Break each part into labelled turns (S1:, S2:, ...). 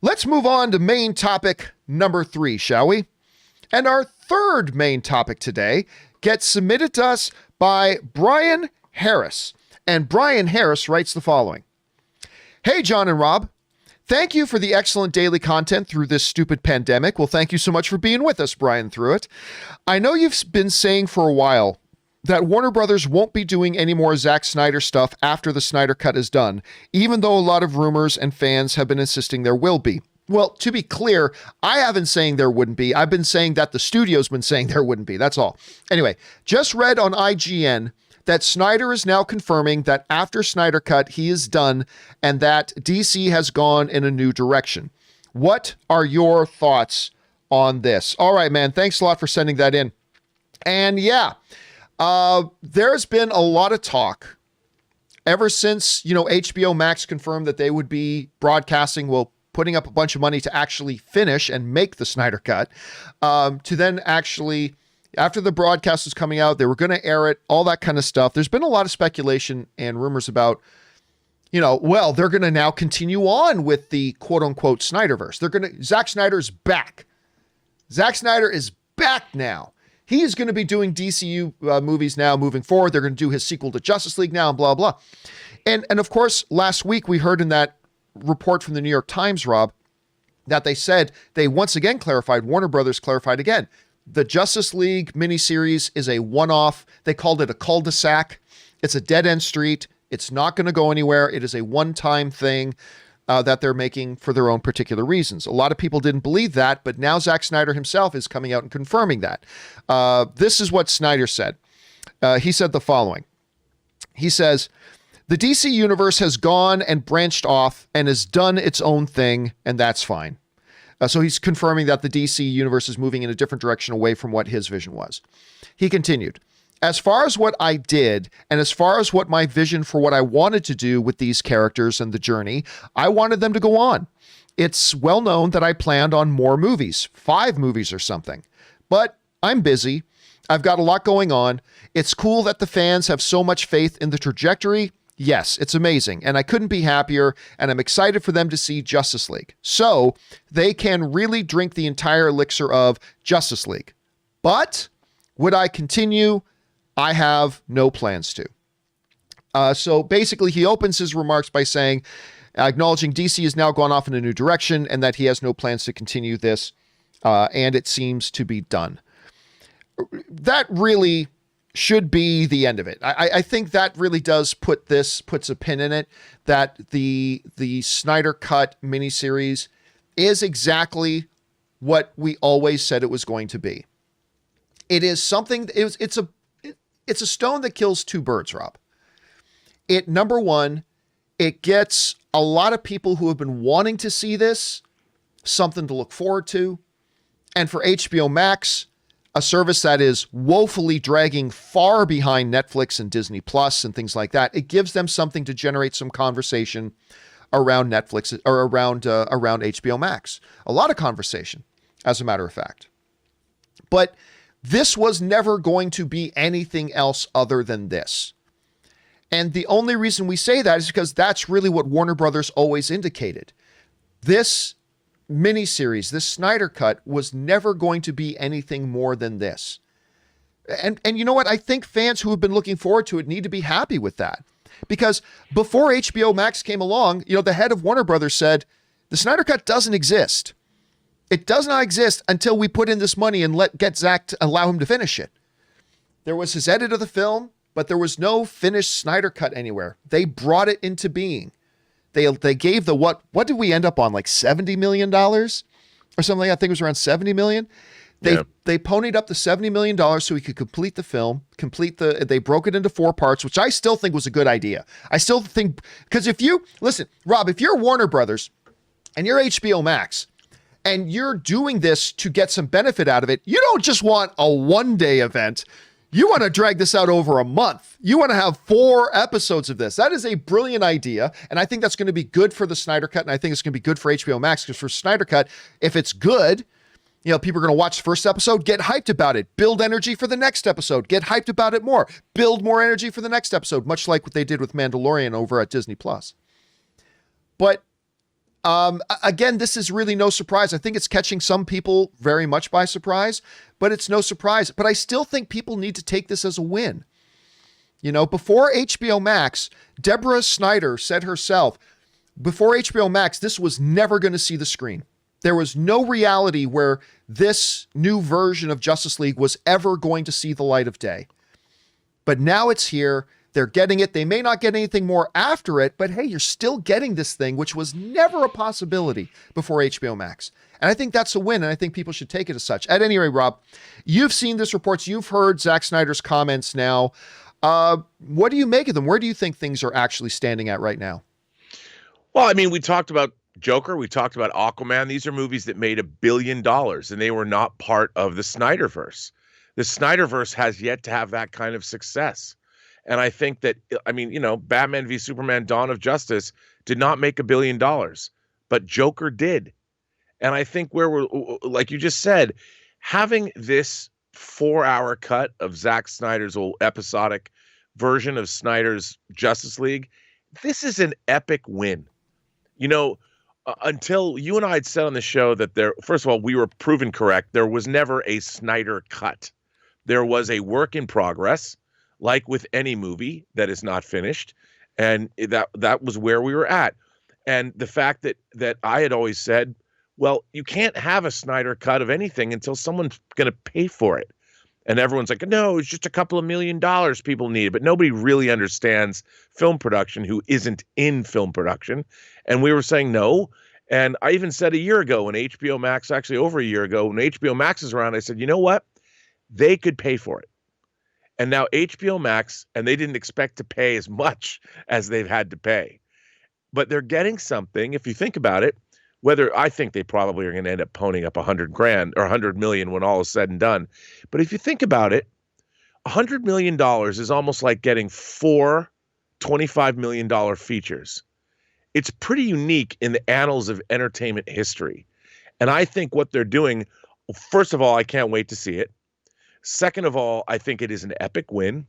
S1: Let's move on to main topic number 3, shall we? And our third main topic today gets submitted to us by Brian Harris. And Brian Harris writes the following. Hey, John and Rob. Thank you for the excellent daily content through this stupid pandemic. Well, thank you so much for being with us, Brian, through it. I know you've been saying for a while that Warner Brothers won't be doing any more Zack Snyder stuff after the Snyder Cut is done, even though a lot of rumors and fans have been insisting there will be. Well, to be clear, I haven't saying there wouldn't be. I've been saying that the studio's been saying there wouldn't be. That's all. Anyway, just read on IGN that Snyder is now confirming that after Snyder Cut, he is done and that DC has gone in a new direction. What are your thoughts on this? All right, man. Thanks a lot for sending that in. And yeah, there's been a lot of talk ever since, HBO Max confirmed that they would be broadcasting, putting up a bunch of money to actually finish and make the Snyder Cut, to then actually, after the broadcast was coming out, they were going to air it, all that kind of stuff. There's been a lot of speculation and rumors about, they're going to now continue on with the quote unquote Snyderverse. Zack Snyder's back. Zack Snyder is back now. He is going to be doing DCU movies now moving forward. They're going to do his sequel to Justice League now and blah, blah. And of course, last week we heard in that report from the New York Times, Rob, that they said they once again clarified, Warner Brothers clarified again, the Justice League miniseries is a one-off. They called it a cul-de-sac. It's a dead-end street. It's not going to go anywhere. It is a one-time thing that they're making for their own particular reasons. A lot of people didn't believe that, but now Zack Snyder himself is coming out and confirming that. This is what Snyder said. He said the following. He says, the DC universe has gone and branched off and has done its own thing, and that's fine. So he's confirming that the DC universe is moving in a different direction away from what his vision was. He continued, as far as what I did, and as far as what my vision for what I wanted to do with these characters and the journey, I wanted them to go on. It's well known that I planned on more movies, 5 movies or something. But I'm busy. I've got a lot going on. It's cool that the fans have so much faith in the trajectory. Yes, it's amazing, and I couldn't be happier, and I'm excited for them to see Justice League, so they can really drink the entire elixir of Justice League. But would I continue? I have no plans to. So basically, he opens his remarks by saying, acknowledging DC has now gone off in a new direction, and that he has no plans to continue this, and it seems to be done. That really should be the end of it. I think that really does puts a pin in it, that the Snyder Cut miniseries is exactly what we always said it was going to be. It is something, it's a stone that kills 2 birds, Rob. Number one, it gets a lot of people who have been wanting to see this something to look forward to. And for HBO Max, a service that is woefully dragging far behind Netflix and Disney Plus and things like that, it gives them something to generate some conversation around Netflix or around HBO Max. A lot of conversation, as a matter of fact. But this was never going to be anything else other than this. And the only reason we say that is because that's really what Warner Brothers always indicated. This miniseries, this Snyder Cut, was never going to be anything more than this. And you know what? I think fans who have been looking forward to it need to be happy with that. Because before HBO Max came along, the head of Warner Brothers said, the Snyder Cut doesn't exist. It does not exist until we put in this money and get Zack to allow him to finish it. There was his edit of the film, but there was no finished Snyder Cut anywhere. They brought it into being. They gave the what did we end up on, like $70 million or something like that? I think it was around $70 million. They ponied up the $70 million so he could complete the film, they broke it into 4 parts, which I still think was a good idea. I still think, because listen, Rob, if you're Warner Brothers and you're HBO Max and you're doing this to get some benefit out of it, you don't just want a one-day event. You want to drag this out over a month. You want to have 4 episodes of this. That is a brilliant idea. And I think that's going to be good for the Snyder Cut. And I think it's going to be good for HBO Max, because for Snyder Cut, if it's good, people are going to watch the first episode, get hyped about it, build energy for the next episode, get hyped about it more, build more energy for the next episode, much like what they did with Mandalorian over at Disney Plus. But Again, this is really no surprise. I think it's catching some people very much by surprise, but it's no surprise. But I still think people need to take this as a win. You know, before HBO Max, Deborah Snyder said herself, before HBO Max, this was never going to see the screen. There was no reality where this new version of Justice League was ever going to see the light of day. But now it's here. They're getting it. They may not get anything more after it, but hey, you're still getting this thing, which was never a possibility before HBO Max. And I think that's a win, and I think people should take it as such. At any rate, Rob, you've seen this reports. You've heard Zack Snyder's comments now. What do you make of them? Where do you think things are actually standing at right now?
S2: Well, I mean, we talked about Joker. We talked about Aquaman. These are movies that made $1 billion, and they were not part of the Snyderverse. The Snyderverse has yet to have that kind of success. And I think that, I mean, you know, Batman v Superman Dawn of Justice did not make $1 billion, but Joker did. And I think where we're, like you just said, having this 4-hour cut of Zack Snyder's old episodic version of Snyder's Justice League, this is an epic win. You know, until you and I had said on the show that first of all, we were proven correct. There was never a Snyder cut. There was a work in progress, like with any movie that is not finished. And that was where we were at. And the fact that I had always said, well, you can't have a Snyder cut of anything until someone's going to pay for it. And everyone's like, no, it's just a couple of $1 million people need. But nobody really understands film production who isn't in film production. And we were saying no. And I even said a year ago when HBO Max, actually over a year ago, when HBO Max is around, I said, you know what? They could pay for it. And now HBO Max, and they didn't expect to pay as much as they've had to pay. But they're getting something, if you think about it, whether I think they probably are going to end up ponying up $100,000 or $100 million when all is said and done. But if you think about it, $100 million is almost like getting 4 $25 million features. It's pretty unique in the annals of entertainment history. And I think what they're doing, first of all, I can't wait to see it. Second of all, I think it is an epic win.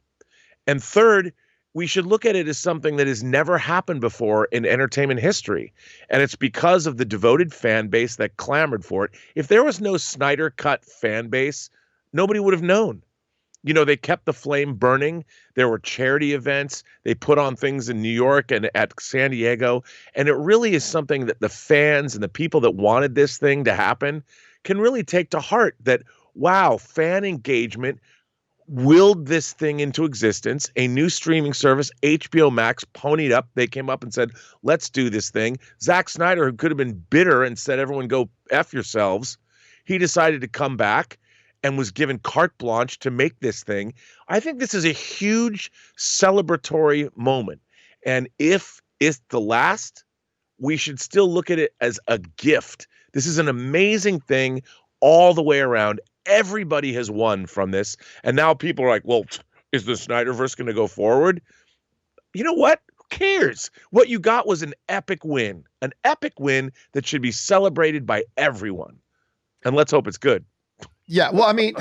S2: And third, we should look at it as something that has never happened before in entertainment history. And it's because of the devoted fan base that clamored for it. If there was no SnyderCut fan base, nobody would have known. You know, they kept the flame burning. There were charity events. They put on things in New York and at San Diego. And it really is something that the fans and the people that wanted this thing to happen can really take to heart, that wow, fan engagement willed this thing into existence. A new streaming service, HBO Max, ponied up. They came up and said, let's do this thing. Zack Snyder, who could have been bitter and said, everyone go F yourselves, he decided to come back and was given carte blanche to make this thing. I think this is a huge celebratory moment. And if it's the last, we should still look at it as a gift. This is an amazing thing all the way around. Everybody has won from this. And now people are like, well, is the Snyderverse going to go forward? You know what? Who cares? What you got was an epic win that should be celebrated by everyone. And let's hope it's good.
S1: Yeah. Well, I mean,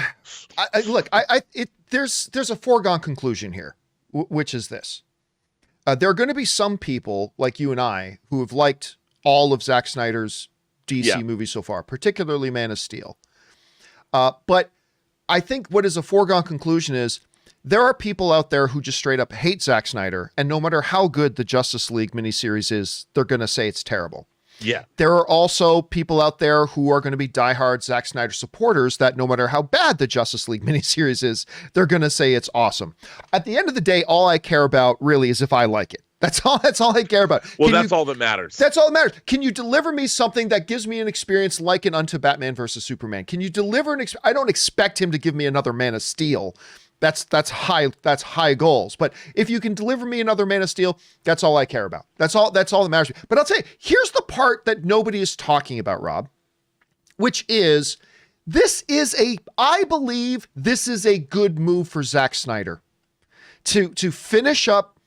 S1: there's a foregone conclusion here, which is this. There are going to be some people like you and I who have liked all of Zack Snyder's DC movies so far, particularly Man of Steel. But I think what is a foregone conclusion is there are people out there who just straight up hate Zack Snyder, and no matter how good the Justice League miniseries is, they're going to say it's terrible.
S2: Yeah.
S1: There are also people out there who are going to be diehard Zack Snyder supporters that no matter how bad the Justice League miniseries is, they're going to say it's awesome. At the end of the day, all I care about really is if I like it. That's all I care about.
S2: Well, that's all that matters.
S1: That's all that matters. Can you deliver me something that gives me an experience like it unto Batman versus Superman? Can you deliver I don't expect him to give me another Man of Steel. That's high goals. But if you can deliver me another Man of Steel, that's all I care about. That's all that matters. But I'll tell you, here's the part that nobody is talking about, Rob, which is I believe this is a good move for Zack Snyder to finish up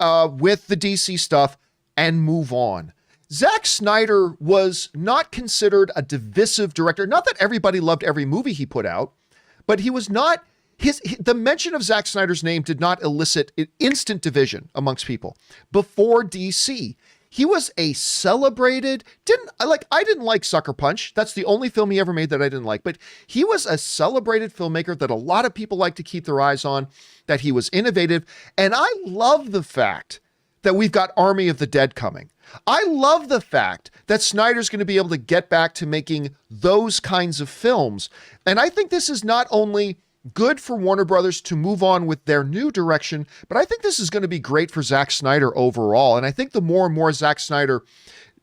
S1: with the DC stuff and move on. Zack Snyder was not considered a divisive director. Not that everybody loved every movie he put out, but he was not. The mention of Zack Snyder's name did not elicit instant division amongst people. Before DC, he was a celebrated, I didn't like Sucker Punch. That's the only film he ever made that I didn't like, but he was a celebrated filmmaker that a lot of people like to keep their eyes on, that he was innovative. And I love the fact that we've got Army of the Dead coming. I love the fact that Snyder's going to be able to get back to making those kinds of films. And I think this is not only good for Warner Brothers to move on with their new direction, but I think this is going to be great for Zack Snyder overall. And I think the more and more Zack Snyder,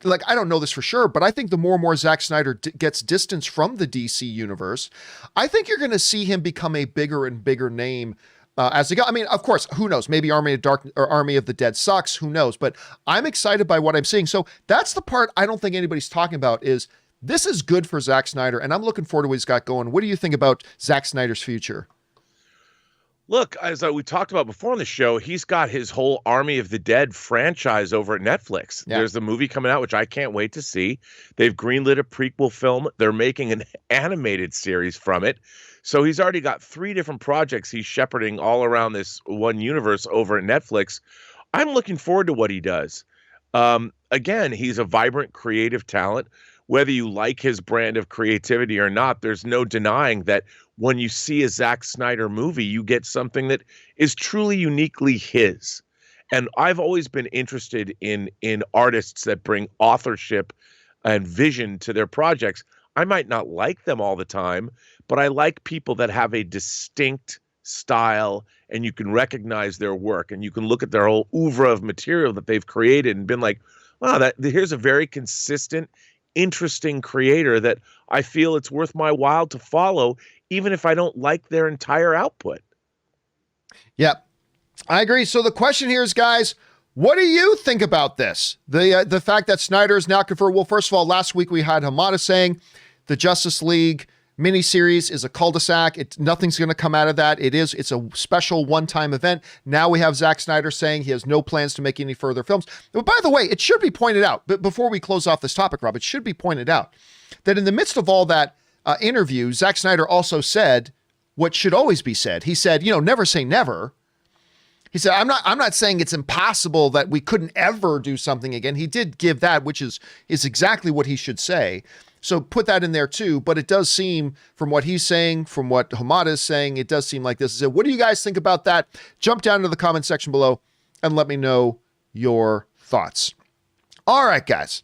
S1: I don't know this for sure, but I think the more and more Zack Snyder gets distance from the DC universe, I think you're going to see him become a bigger and bigger name as they go. I mean, of course, who knows? Maybe Army of the Dead sucks. Who knows? But I'm excited by what I'm seeing. So that's the part I don't think anybody's talking about is this is good for Zack Snyder, and I'm looking forward to what he's got going. What do you think about Zack Snyder's future?
S2: Look, as we talked about before on the show, he's got his whole Army of the Dead franchise over at Netflix. Yeah. There's the movie coming out, which I can't wait to see. They've greenlit a prequel film. They're making an animated series from it. So he's already got 3 different projects he's shepherding all around this one universe over at Netflix. I'm looking forward to what he does. Again, he's a vibrant, creative talent. Whether you like his brand of creativity or not, there's no denying that when you see a Zack Snyder movie, you get something that is truly uniquely his. And I've always been interested in artists that bring authorship and vision to their projects. I might not like them all the time, but I like people that have a distinct style and you can recognize their work and you can look at their whole oeuvre of material that they've created and been like, wow, here's a very consistent, interesting creator that I feel it's worth my while to follow, even if I don't like their entire output.
S1: Yep, I agree. So the question here is, guys, what do you think about this? The fact that Snyder is now confirmed. Well, first of all, last week we had Hamada saying the Justice League miniseries is a cul-de-sac. Nothing's going to come out of that. It's a special one-time event. Now we have Zack Snyder saying he has no plans to make any further films. But by the way, it should be pointed out, but before we close off this topic, Rob, it should be pointed out that in the midst of all that interview, Zack Snyder also said what should always be said. He said, never say never. He said, I'm not saying it's impossible that we couldn't ever do something again. He did give that, which is exactly what he should say. So put that in there too. But it does seem, from what he's saying, from what Hamada is saying, it does seem like this is it. What do you guys think about that? Jump down to the comment section below and let me know your thoughts. All right, guys.